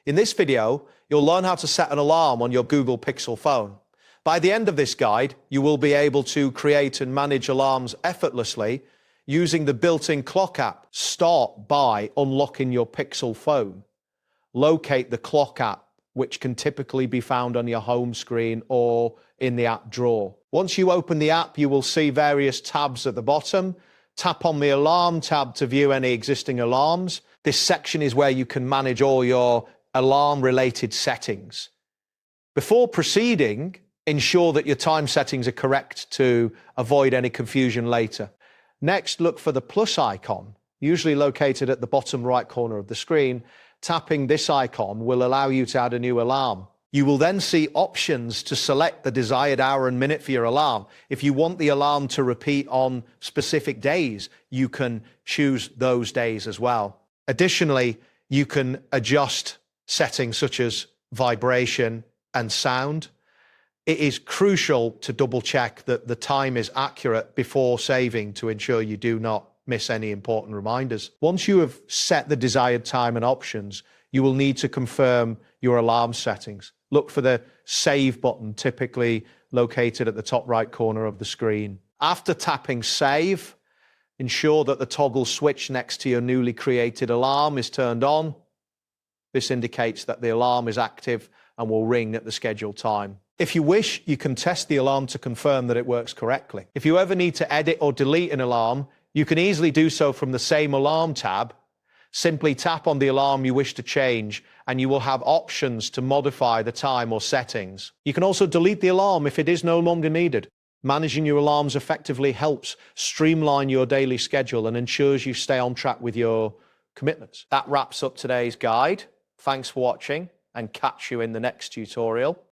In this video, you'll learn how to set an alarm on your Google Pixel phone. By the end of this guide, you will be able to create and manage alarms effortlessly using the built-in clock app. Start by unlocking your Pixel phone. Locate the clock app, which can typically be found on your home screen or in the app drawer. Once you open the app, you will see various tabs at the bottom. Tap on the Alarm tab to view any existing alarms. This section is where you can manage all your alarm-related settings. Before proceeding, ensure that your time settings are correct to avoid any confusion later. Next, look for the plus icon, usually located at the bottom right corner of the screen. Tapping this icon will allow you to add a new alarm. You will then see options to select the desired hour and minute for your alarm. If you want the alarm to repeat on specific days, you can choose those days as well. Additionally, you can adjust settings such as vibration and sound. It is crucial to double check that the time is accurate before saving to ensure you do not miss any important reminders. Once you have set the desired time and options, you will need to confirm your alarm settings. Look for the Save button, typically located at the top right corner of the screen. After tapping Save, ensure that the toggle switch next to your newly created alarm is turned on. This indicates that the alarm is active and will ring at the scheduled time. If you wish, you can test the alarm to confirm that it works correctly. If you ever need to edit or delete an alarm, you can easily do so from the same Alarm tab. Simply tap on the alarm you wish to change, and you will have options to modify the time or settings. You can also delete the alarm if it is no longer needed. Managing your alarms effectively helps streamline your daily schedule and ensures you stay on track with your commitments. That wraps up today's guide. Thanks for watching, and catch you in the next tutorial.